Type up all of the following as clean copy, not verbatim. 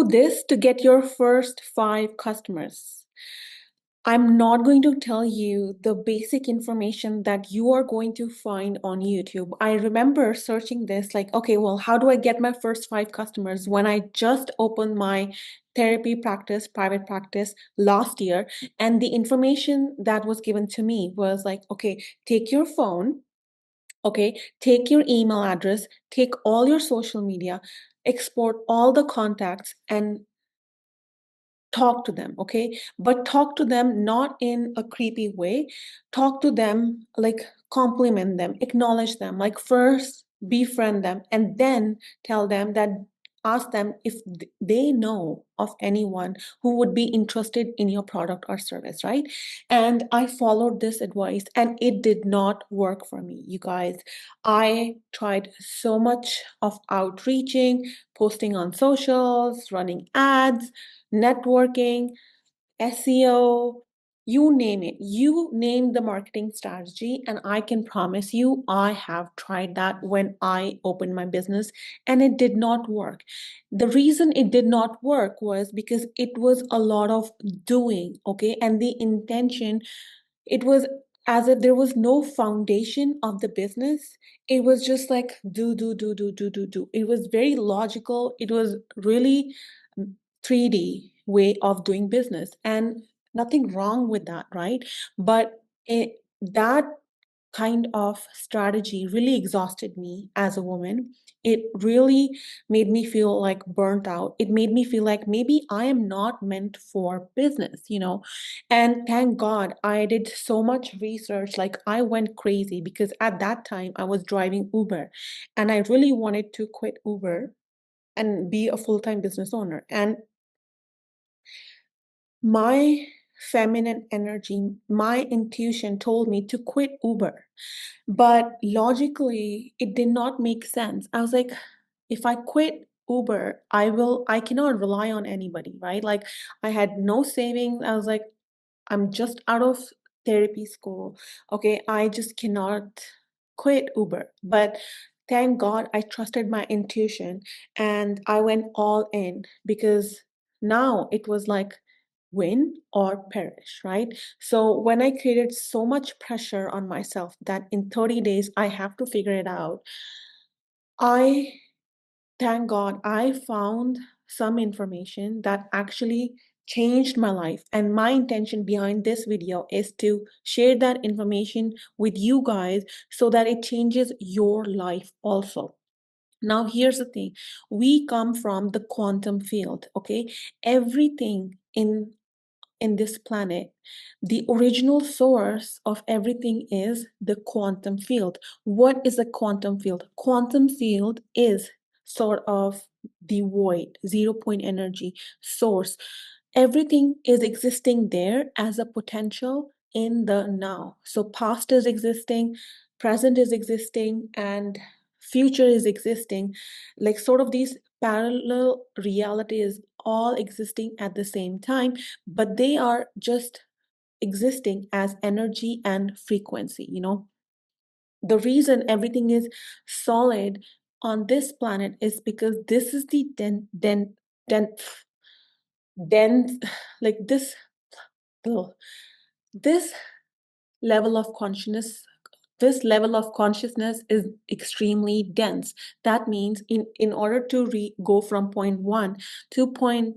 do this to get your first 5 customers. I'm not going to tell you the basic information that you are going to find on YouTube. I remember searching this like, okay, well, how do I get my first 5 customers when I just opened my therapy practice, private practice last year? And the information that was given to me was like, okay, take your phone, okay, take your email address, take all your social media, export all the contacts, and talk to them, okay? But talk to them not in a creepy way. Talk to them like compliment them, acknowledge them. Like first befriend them and then tell them that ask them if they know of anyone who would be interested in your product or service, right? And I followed this advice and it did not work for me, you guys. I tried so much of outreaching, posting on socials, running ads, networking, SEO, you name it. You name the marketing strategy, and I can promise you, I have tried that when I opened my business and it did not work. The reason it did not work was because it was a lot of doing, okay? And the intention, it was as if there was no foundation of the business. It was just like do. It was very logical. It was really 3D way of doing business, and nothing wrong with that, right? But that kind of strategy really exhausted me as a woman. It really made me feel like burnt out. It made me feel like maybe I am not meant for business. And thank God I did so much research. Like I went crazy because at that time I was driving Uber and I really wanted to quit Uber and be a full-time business owner. And my feminine energy, my intuition told me to quit Uber. But logically, it did not make sense. I was like, if I quit Uber, I cannot rely on anybody, right? Like I had no savings. I was like, I'm just out of therapy school. Okay, I just cannot quit Uber. But thank God I trusted my intuition and I went all in because now it was like win or perish, right? So when I created so much pressure on myself that in 30 days I have to figure it out, I thank God I found some information that actually changed my life. And my intention behind this video is to share that information with you guys so that it changes your life also. Now, here's the thing. We come from the quantum field, okay? Everything in this planet, the original source of everything is the quantum field. What is a quantum field? Quantum field is sort of the void, 0 point energy source. Everything is existing there as a potential in the now. So past is existing, present is existing, and future is existing. Like sort of these parallel realities all existing at the same time, but they are just existing as energy and frequency. The reason everything is solid on this planet is because this is the dense, like this level of consciousness. This level of consciousness is extremely dense. That means in order to go from point 1 to point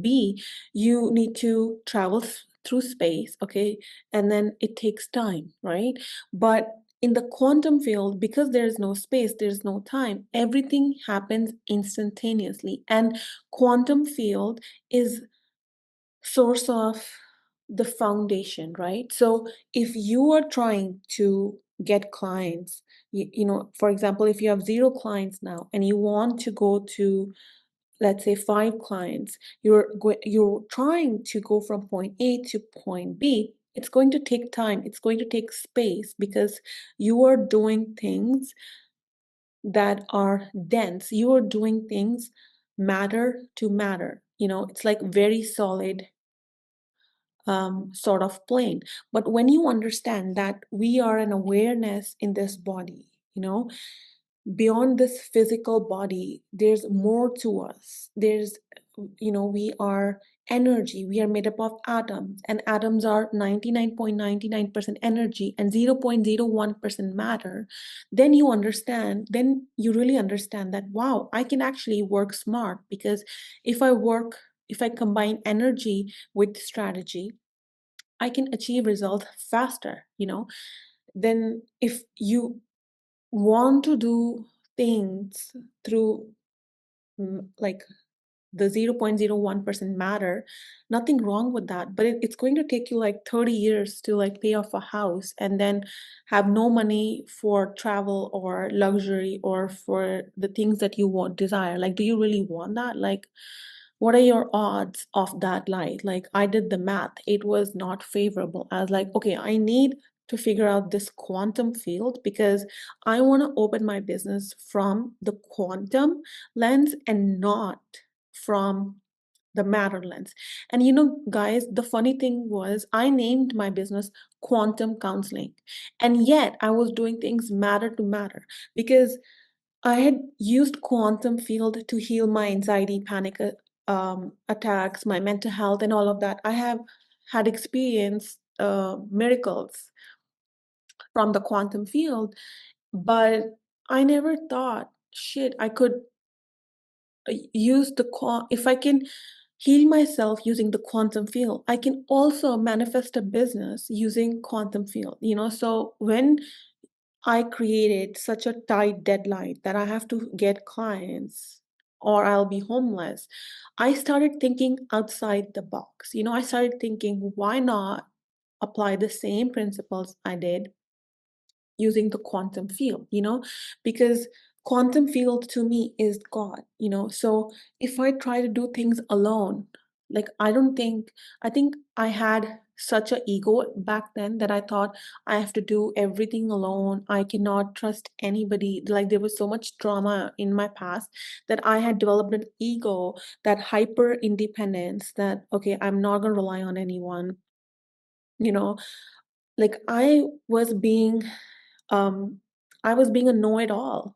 B, you need to travel through space, okay? And then it takes time, right? But in the quantum field, because there's no space, there's no time, everything happens instantaneously. And quantum field is source of the foundation, right? So if you are trying to get clients, for example, if you have 0 clients now and you want to go to, let's say, 5 clients, you're trying to go from point A to point B. It's going to take time. It's going to take space because you are doing things that are dense. You are doing things matter to matter. It's like very solid sort of plane. But when you understand that we are an awareness in this body, beyond this physical body, there's more to us. There's we are energy. We are made up of atoms, and atoms are 99.99% energy and 0.01% matter. Then you really understand that, wow, I can actually work smart, because if I combine energy with strategy, I can achieve results faster. Then if you want to do things through, like, the 0.01% matter, nothing wrong with that. But it's going to take you like 30 years to like pay off a house, and then have no money for travel or luxury or for the things that you want desire. Like, do you really want that? Like, what are your odds of that life? Like, I did the math, it was not favorable. I was like, okay, I need to figure out this quantum field, because I want to open my business from the quantum lens and not from the matter lens. And guys, the funny thing was, I named my business Quantum Counseling, and yet I was doing things matter to matter, because I had used quantum field to heal my anxiety, panic attacks, my mental health, and all of that. I have had experienced miracles from the quantum field, but I never thought, shit, I could use if I can heal myself using the quantum field, I can also manifest a business using quantum field. So when I created such a tight deadline that I have to get clients or I'll be homeless, I started thinking outside the box. I started thinking, why not apply the same principles I did using the quantum field, because quantum field to me is God. So if I try to do things alone, like, I think I had such a ego back then that I thought I have to do everything alone. I cannot trust anybody. Like, there was so much trauma in my past that I had developed an ego, that hyper independence, that, okay, I'm not going to rely on anyone. You know, like, um, I was being a know-it-all,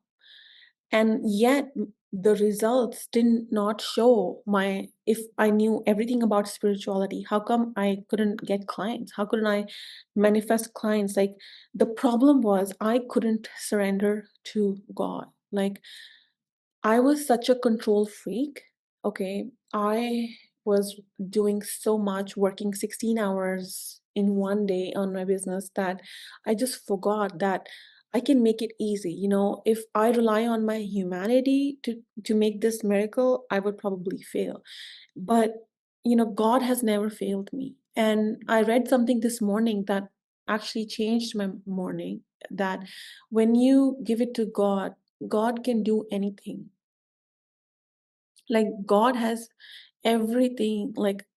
and yet the results did not show my. If I knew everything about spirituality, how come I couldn't get clients? How couldn't I manifest clients? Like, the problem was I couldn't surrender to God. Like, I was such a control freak. Okay. I was doing so much, working 16 hours in one day on my business, that I just forgot that I can make it easy. If I rely on my humanity to make this miracle, I would probably fail. But God has never failed me. And I read something this morning that actually changed my morning, that when you give it to God, God can do anything. Like, God has everything. Like,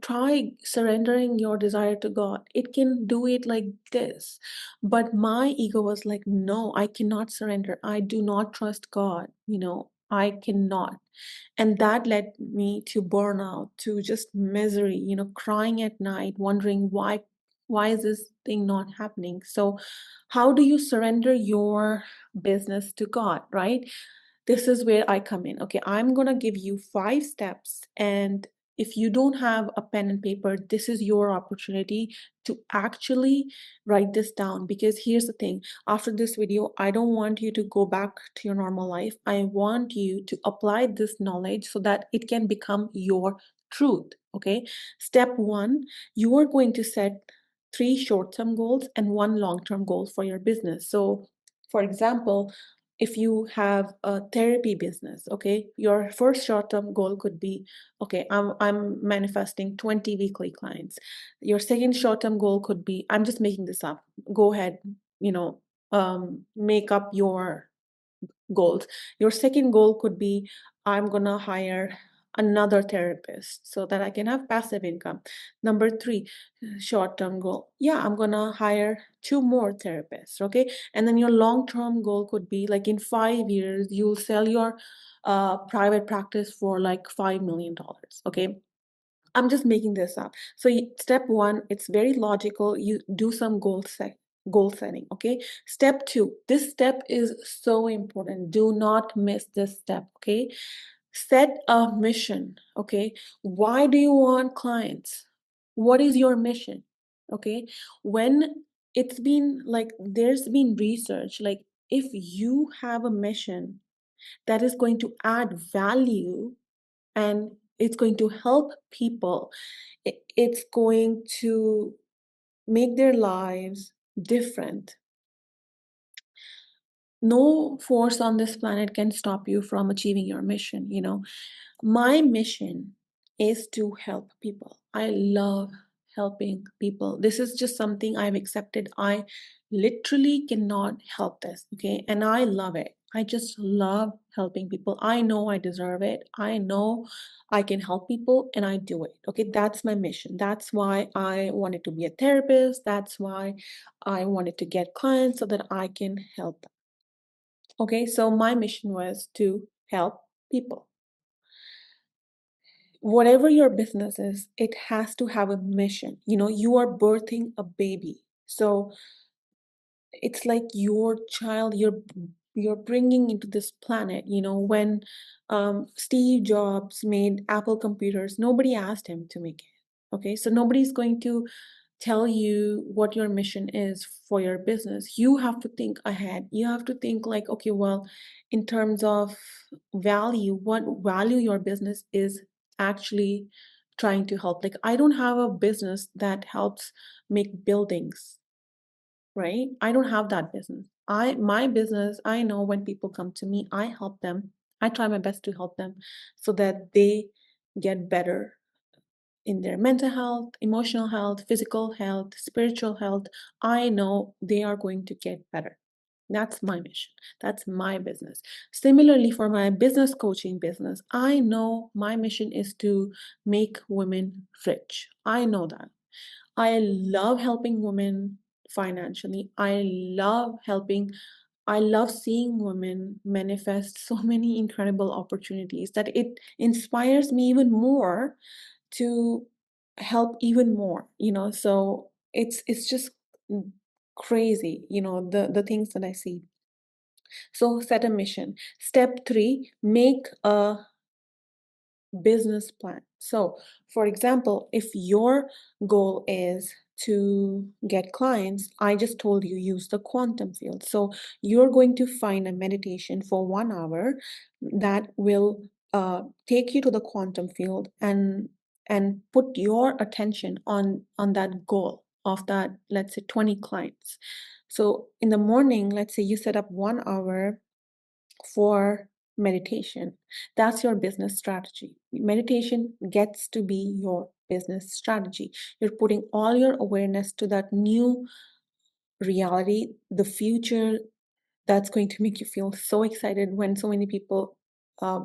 try surrendering your desire to God. It can do it like this. But my ego was like, no, I cannot surrender. I do not trust God. I cannot. And that led me to burnout, to just misery, crying at night, wondering why is this thing not happening? So how do you surrender your business to God, right? This is where I come in. Okay, I'm going to give you 5 steps. And if you don't have a pen and paper, this is your opportunity to actually write this down. Because here's the thing, after this video, I don't want you to go back to your normal life. I want you to apply this knowledge so that it can become your truth. Okay, step 1, you are going to set 3 short-term goals and 1 long-term goal for your business. So, for example, if you have a therapy business, okay, your first short-term goal could be, okay, I'm manifesting 20 weekly clients. Your second short-term goal could be, I'm just making this up, go ahead, make up your goals. Your second goal could be, I'm gonna hire another therapist so that I can have passive income. Number 3, short-term goal. Yeah, I'm gonna hire 2 more therapists. Okay. And then your long-term goal could be, like, in 5 years, you'll sell your private practice for like $5 million. Okay. I'm just making this up. So step 1, it's very logical. You do some goal setting. Okay. Step 2, this step is so important. Do not miss this step. Okay. Set a mission, okay? Why do you want clients? What is your mission? Okay? When it's been like, there's been research, like, if you have a mission that is going to add value and it's going to help people, it's going to make their lives different. No force on this planet can stop you from achieving your mission, you know. My mission is to help people. I love helping people. This is just something I've accepted. I literally cannot help this, okay? And I love it. I just love helping people. I know I deserve it. I know I can help people and I do it. Okay, that's my mission. That's why I wanted to be a therapist. That's why I wanted to get clients so that I can help them. Okay, so my mission was to help people. Whatever your business is, it has to have a mission. You know, you are birthing a baby. So it's like your child, you're bringing into this planet. You know, when Steve Jobs made Apple computers, nobody asked him to make it. Okay, so nobody's going to tell you what your mission is for your business. You have to think ahead. You have to think like, okay, well, in terms of value, what value your business is actually trying to help. Like, I don't have a business that helps make buildings, right? I don't have that business. My business, I know when people come to me, I help them. I try my best to help them so that they get better in their mental health, emotional health, physical health, spiritual health. I know they are going to get better. That's my mission. That's my business. Similarly, for my business coaching business, I know my mission is to make women rich. I know that. I love helping women financially. I love seeing women manifest so many incredible opportunities that it inspires me even more to help even more, you know. So it's just crazy, you know, the things that I see. So set a mission. Step 3, make a business plan. So, for example, if your goal is to get clients, I just told you use the quantum field. So, you're going to find a meditation for 1 hour that will take you to the quantum field and put your attention on that goal of that, let's say, 20 clients. So, in the morning, let's say you set up 1 hour for meditation. That's your business strategy. Meditation gets to be your business strategy. You're putting all your awareness to that new reality, the future that's going to make you feel so excited when so many people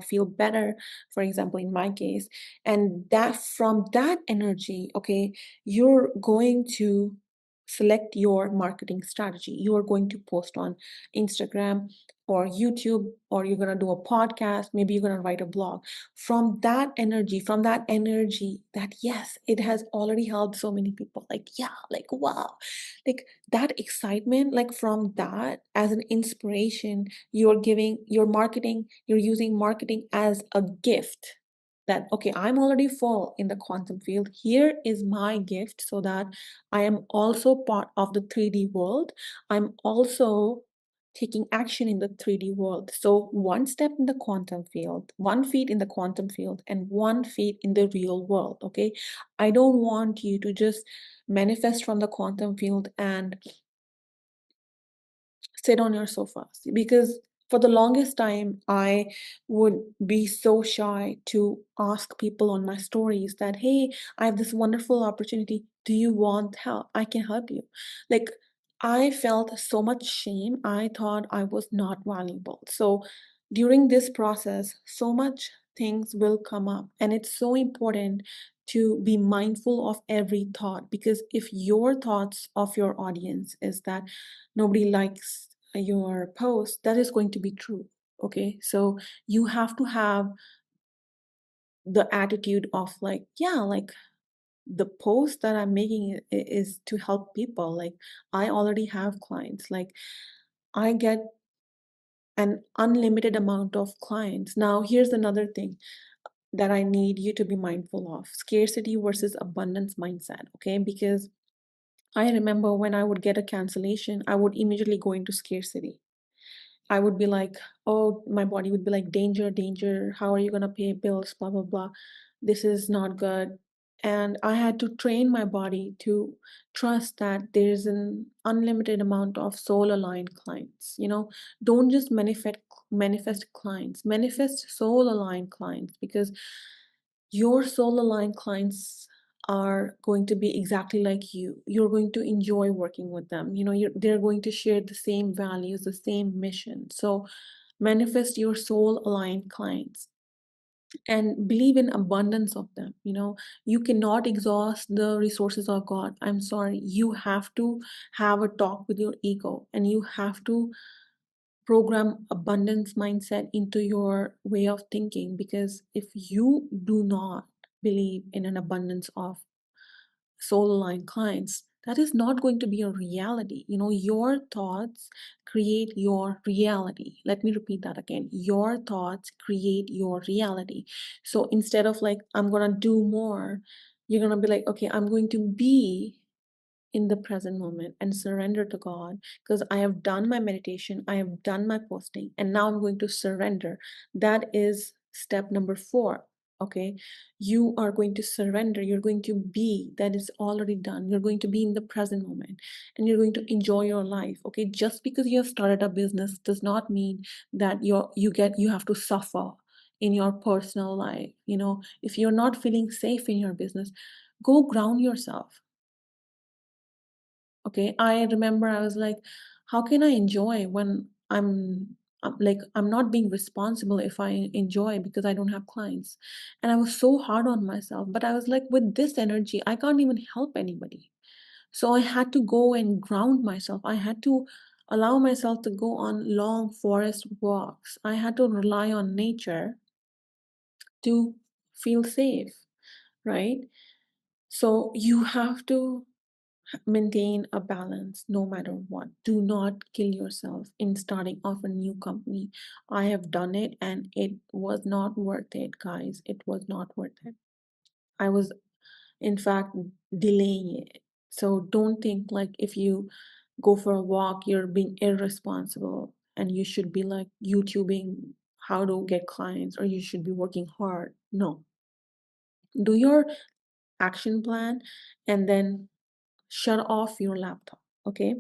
feel better, for example, in my case. And that from that energy, okay, you're going to select your marketing strategy. You are going to post on Instagram or YouTube, or you're going to do a podcast, maybe you're going to write a blog. From that energy, that yes, it has already helped so many people, like, yeah, like, wow, like that excitement, like from that as an inspiration, you're using marketing as a gift, that okay, I'm already full in the quantum field, here is my gift, so that I am also part of the 3D world. I'm also taking action in the 3D world. So one step in the quantum field, 1 feet in the quantum field, and 1 feet in the real world. Okay, I don't want you to just manifest from the quantum field and sit on your sofa, because for the longest time I would be so shy to ask people on my stories that, hey, I have this wonderful opportunity, do you want help? I can help you. Like, I felt so much shame. I thought I was not valuable. So during this process, so much things will come up, and it's so important to be mindful of every thought, because if your thoughts of your audience is that nobody likes your post, that is going to be true. Okay, so you have to have the attitude of like, yeah, like the post that I'm making is to help people. Like, I already have clients. Like, I get an unlimited amount of clients. Now, here's another thing that I need you to be mindful of: scarcity versus abundance mindset, okay? Because I remember when I would get a cancellation, I would immediately go into scarcity. I would be like, oh, my body would be like, danger, danger. How are you going to pay bills? Blah, blah, blah. This is not good. And I had to train my body to trust that there's an unlimited amount of soul aligned clients. Don't just manifest clients, manifest soul aligned clients, because your soul aligned clients are going to be exactly like you. You're going to enjoy working with them. They're going to share the same values, the same mission. So manifest your soul aligned clients and believe in abundance of them. You cannot exhaust the resources of God. I'm sorry. You have to have a talk with your ego, and you have to program abundance mindset into your way of thinking, because if you do not believe in an abundance of soul aligned clients, that is not going to be a reality. Your thoughts create your reality. Let me repeat that again. Your thoughts create your reality. So instead of like, I'm gonna do more, you're gonna be like, okay, I'm going to be in the present moment and surrender to God, because I have done my meditation, I have done my posting, and now I'm going to surrender. That is step number 4. Okay, you are going to surrender. You're going to be, that is already done. You're going to be in the present moment and you're going to enjoy your life. Okay, just because you have started a business does not mean that you have to suffer in your personal life. If you're not feeling safe in your business, go ground yourself. Okay, I remember I was like, how can I enjoy when I'm not being responsible if I enjoy because I don't have clients? And I was so hard on myself, but I was like, with this energy, I can't even help anybody. So I had to go and ground myself. I had to allow myself to go on long forest walks. I had to rely on nature to feel safe, right? So you have to maintain a balance no matter what. Do not kill yourself in starting off a new company. I have done it and it was not worth it, guys. It was not worth it. I was, in fact, delaying it. So don't think like if you go for a walk, you're being irresponsible and you should be like YouTubing how to get clients, or you should be working hard. No. Do your action plan and then shut off your laptop. Okay,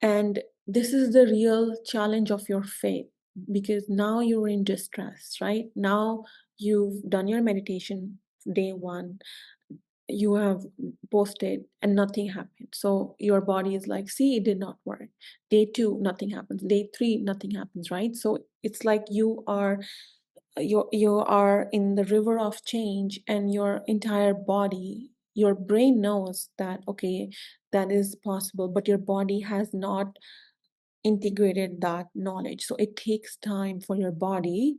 and this is the real challenge of your faith, because now you're in distress, right? Now you've done your meditation day 1, you have posted and nothing happened. So your body is like, see, it did not work. Day 2, nothing happens. Day 3, nothing happens, right? So it's like you are in the river of change, and your entire body, your brain knows that, okay, that is possible, but your body has not integrated that knowledge. So it takes time for your body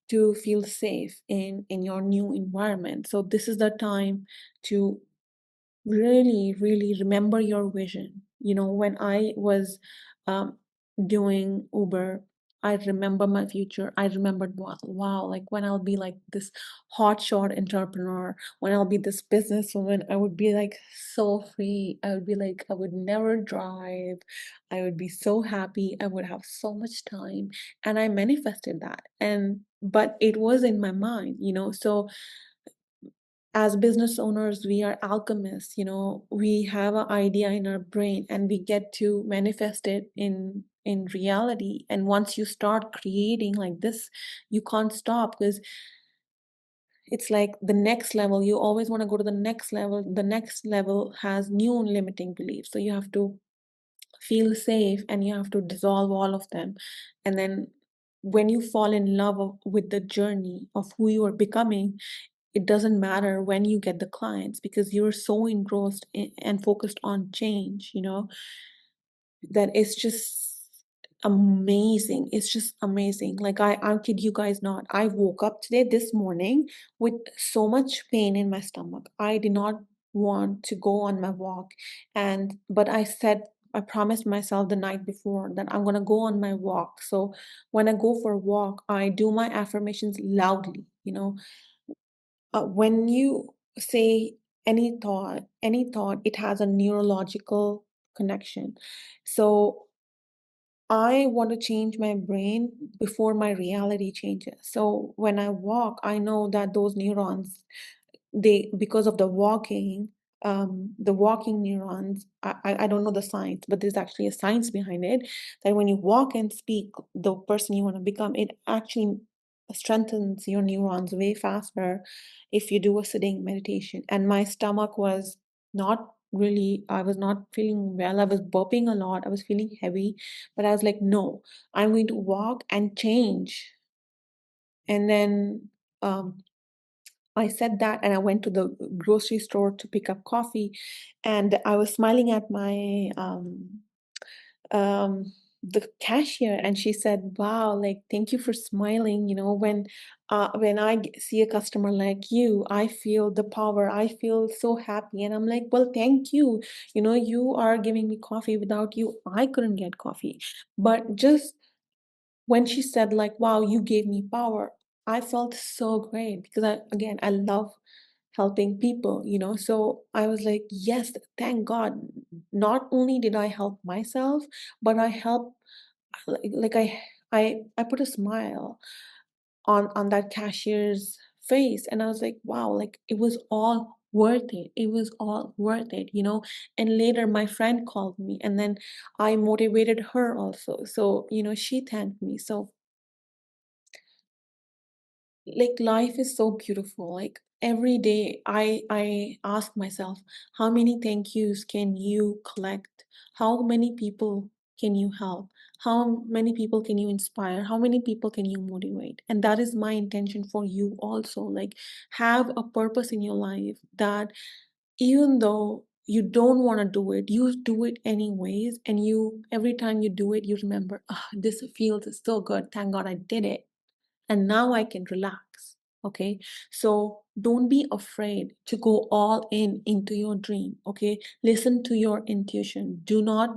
to feel safe in your new environment. So this is the time to really, really remember your vision. When I was um, doing Uber, I remember my future. I remembered, wow, like when I'll be like this hotshot entrepreneur, when I'll be this businesswoman, I would be like so free. I would be like, I would never drive. I would be so happy. I would have so much time. And I manifested that. But it was in my mind. So as business owners, we are alchemists. We have an idea in our brain and we get to manifest it in reality. And once you start creating like this, you can't stop, because it's like the next level. You always want to go to the next level. The next level has new limiting beliefs, so you have to feel safe and you have to dissolve all of them. And then when you fall in love with the journey of who you are becoming, it doesn't matter when you get the clients, because you're so engrossed and focused on change, that it's just amazing. It's just amazing. Like I kid you guys not. I woke up today, this morning, with so much pain in my stomach. I did not want to go on my walk, but I said I promised myself the night before that I'm gonna go on my walk. So when I go for a walk, I do my affirmations loudly. When you say any thought, it has a neurological connection. So I want to change my brain before my reality changes. So when I walk, I know that those neurons, they because of the walking neurons, I don't know the science, but there's actually a science behind it, that when you walk and speak the person you want to become, it actually strengthens your neurons way faster if you do a sitting meditation. And my stomach was not really, I was not feeling well. I was burping a lot, I was feeling heavy, but I was like, no, I'm going to walk and change. And then I said that, and I went to the grocery store to pick up coffee, and I was smiling at my um, the cashier, and she said, "Wow, like thank you for smiling. When I see a customer like you, I feel the power. I feel so happy." And I'm like, "Well, thank you. You are giving me coffee. Without you, I couldn't get coffee." But just when she said like, "Wow, you gave me power," I felt so great because I love helping people. So I was like, yes, thank God. Not only did I help myself, but I helped, like I put a smile on that cashier's face, and I was like, wow, like it was all worth it. It was all worth it. And later my friend called me, and then I motivated her also. So, she thanked me. So like life is so beautiful. Like every day I ask myself, how many thank yous can you collect? How many people can you help? How many people can you inspire? How many people can you motivate? And that is my intention for you also. Like, have a purpose in your life that even though you don't want to do it, you do it anyways. And you, every time you do it, you remember, ah, this feels so good, thank God I did it, and now I can relax. Okay. So don't be afraid to go all in into your dream. Okay. Listen to your intuition. Do not,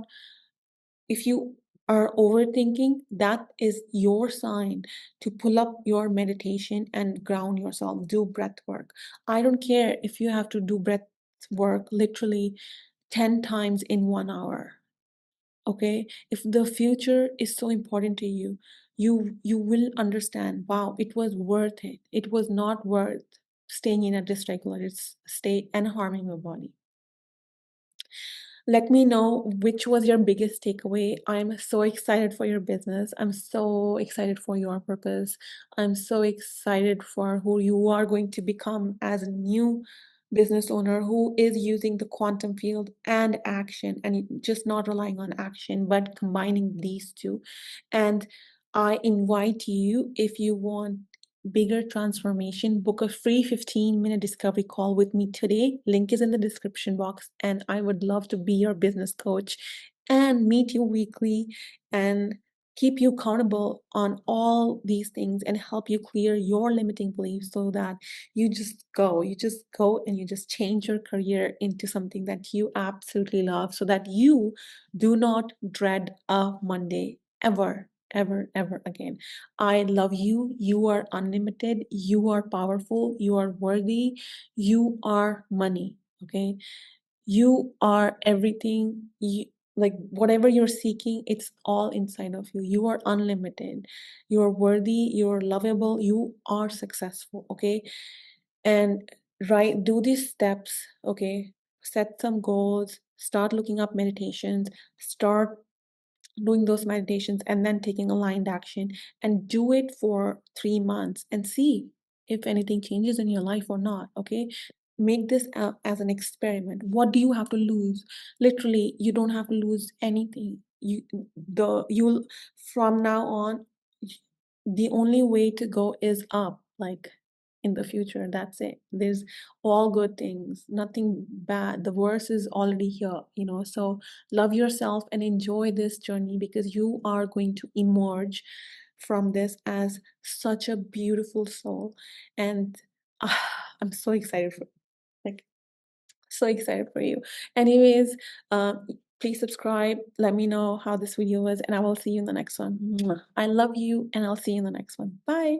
if you are overthinking, that is your sign to pull up your meditation and ground yourself. Do breath work. I don't care if you have to do breath work literally 10 times in 1 hour. Okay, if the future is so important to you, you will understand, wow, it was worth it. It was not worth staying in a dysregulated state and harming your body. Let me know which was your biggest takeaway. I'm so excited for your business. I'm so excited for your purpose. I'm so excited for who you are going to become as a new business owner who is using the quantum field and action, and just not relying on action, but combining these two. And I invite you, if you want bigger transformation, book a free 15-minute discovery call with me today. Link is in the description box, and I would love to be your business coach and meet you weekly and keep you accountable on all these things and help you clear your limiting beliefs so that you just go and you just change your career into something that you absolutely love, so that you do not dread a Monday ever, ever, ever again. I love you. You are unlimited. You are powerful. You are worthy. You are money. Okay. You are everything. Like whatever you're seeking, it's all inside of you. You are unlimited. You are worthy. You are lovable. You are successful. Okay. And right, do these steps. Okay. Set some goals. Start looking up meditations. Start doing those meditations and then taking aligned action, and do it for 3 months and see if anything changes in your life or not. Okay, make this as an experiment. What do you have to lose? Literally, you don't have to lose anything. You'll, from now on, the only way to go is up. Like in the future, that's it. There's all good things, nothing bad. The worst is already here. So love yourself and enjoy this journey, because you are going to emerge from this as such a beautiful soul. And I'm so excited for, like, so excited for you. Anyways, Please subscribe. Let me know how this video was, and I will see you in the next one. Mwah. I love you, and I'll see you in the next one. Bye.